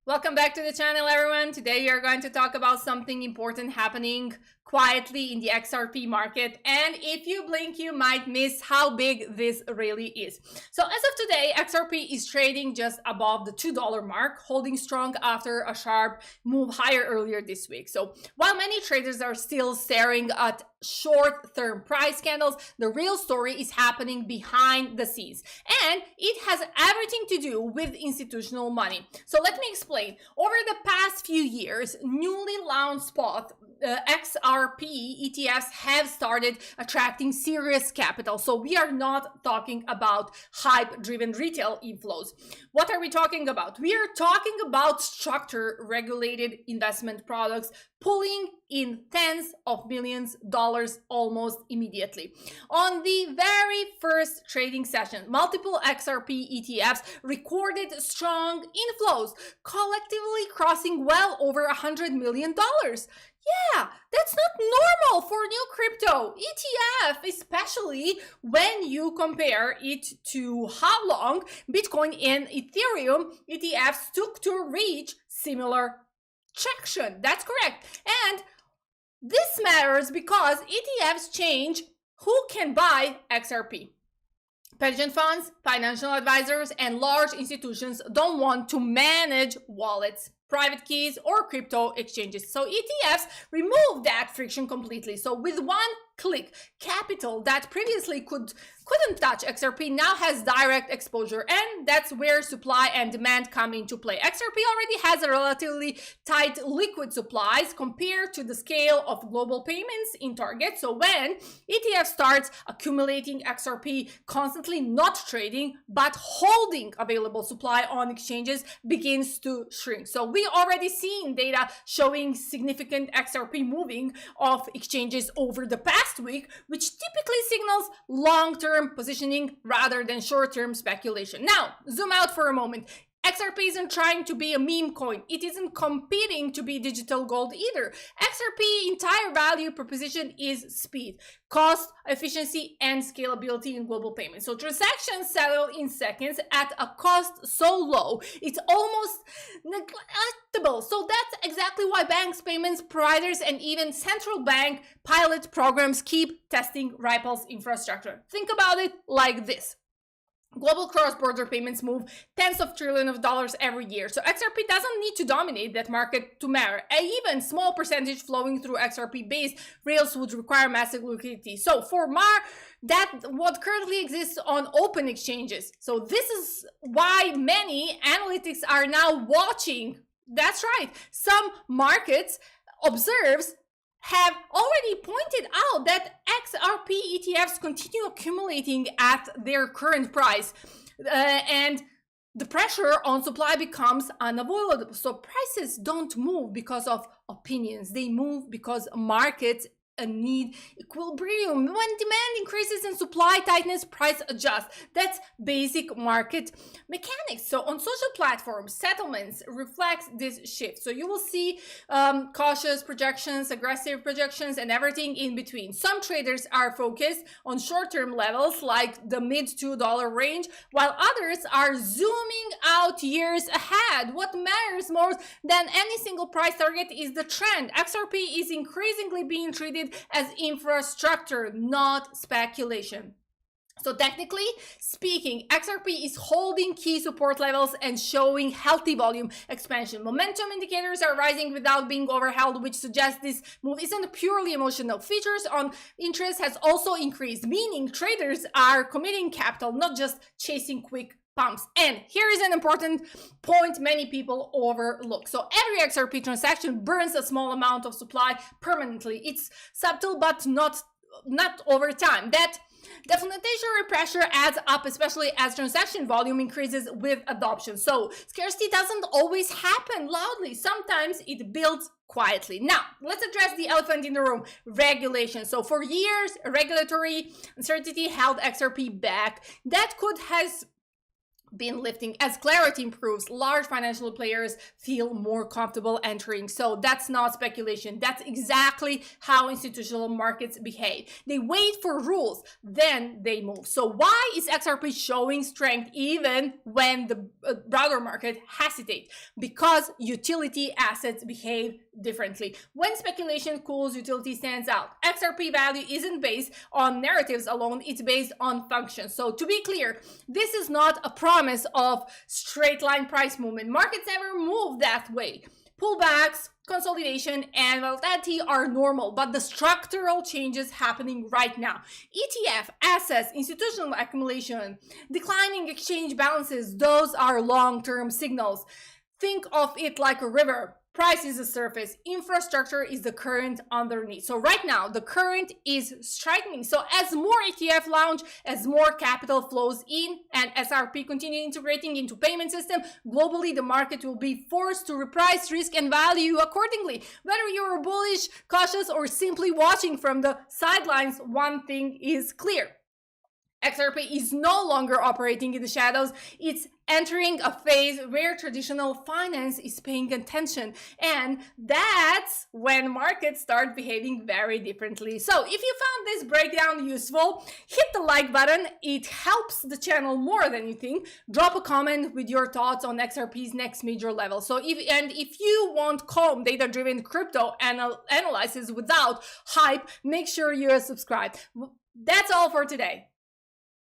Welcome back to the channel, everyone. Today we are going to talk about something important happening quietly in the XRP market, and if you blink you might miss how big this really is. So as of today, XRP is trading just above the $2 mark, holding strong after a sharp move higher earlier this week. So while many traders are still staring at short-term price candles, the real story is happening behind the scenes, and it has everything to do with institutional money. So let me explain. Over the past few years, newly launched spot XRP ETFs have started attracting serious capital. So we are not talking about hype-driven retail inflows. What are we talking about? We are talking about structured regulated investment products pulling in tens of millions of dollars almost immediately. On the very first trading session, multiple XRP ETFs recorded strong inflows, collectively crossing well over $100 million. Yeah, that's not normal for new crypto ETF, especially when you compare it to how long Bitcoin and Ethereum ETFs took to reach similar traction. That's correct. And this matters because ETFs change who can buy XRP. Pension funds, financial advisors, and large institutions don't want to manage wallets, private keys, or crypto exchanges. So ETFs remove that friction completely. So with one click, capital that previously couldn't touch XRP now has direct exposure, and that's where supply and demand come into play. XRP already has a relatively tight liquid supplies compared to the scale of global payments in target. So when ETF starts accumulating XRP, constantly not trading but holding available supply on exchanges begins to shrink. So we already seen data showing significant XRP moving off exchanges over the past week, which typically signals long-term positioning rather than short-term speculation. Now, zoom out for a moment. XRP isn't trying to be a meme coin. It isn't competing to be digital gold either. XRP entire value proposition is speed, cost, efficiency, and scalability in global payments. So transactions settle in seconds at a cost so low, it's almost neglectable. So that's exactly why banks, payments providers, and even central bank pilot programs keep testing Ripple's infrastructure. Think about it like this. Global cross-border payments move tens of trillions of dollars every year. So XRP doesn't need to dominate that market to matter. Even small percentage flowing through XRP-based rails would require massive liquidity. So for what currently exists on open exchanges. So this is why many analytics are now watching. That's right. Some markets observes have already pointed out that XRP ETFs continue accumulating at their current price, and the pressure on supply becomes unavoidable. So prices don't move because of opinions, they move because markets need equilibrium. When demand increases and supply tightness, price adjusts. That's basic market mechanics. So on social platforms, settlements reflects this shift. So you will see cautious projections, aggressive projections, and everything in between. Some traders are focused on short-term levels like the mid $2 range, while others are zooming out years ahead. What matters more than any single price target is the trend. XRP is increasingly being treated as infrastructure, not speculation. So technically speaking, XRP is holding key support levels and showing healthy volume expansion. Momentum indicators are rising without being overheld, which suggests this move isn't purely emotional. Features on interest has also increased, meaning traders are committing capital, not just chasing quick pumps. And here is an important point many people overlook. So every XRP transaction burns a small amount of supply permanently. It's subtle, but not over time. That deflationary pressure adds up, especially as transaction volume increases with adoption. So scarcity doesn't always happen loudly. Sometimes it builds quietly. Now, let's address the elephant in the room, regulation. So for years, regulatory uncertainty held XRP back. That could have been lifting. As clarity improves, large financial players feel more comfortable entering. So that's not speculation. That's exactly how institutional markets behave. They wait for rules, then they move. So why is XRP showing strength even when the broader market hesitates? Because utility assets behave differently. When speculation cools, utility stands out. XRP value isn't based on narratives alone, it's based on functions. So to be clear, this is not a promise of straight line price movement. Markets never move that way. Pullbacks, consolidation, and volatility are normal, but the structural changes happening right now. ETF, assets, institutional accumulation, declining exchange balances, those are long-term signals. Think of it like a river. Price is the surface, infrastructure is the current underneath. So right now, the current is striking. So as more ETF launch, as more capital flows in, and XRP continue integrating into payment system, globally the market will be forced to reprice risk and value accordingly. Whether you're bullish, cautious, or simply watching from the sidelines, one thing is clear. XRP is no longer operating in the shadows. It's entering a phase where traditional finance is paying attention. And that's when markets start behaving very differently. So if you found this breakdown useful, hit the like button. It helps the channel more than you think. Drop a comment with your thoughts on XRP's next major level. So if you want calm, data-driven crypto analysis without hype, make sure you're subscribed. That's all for today.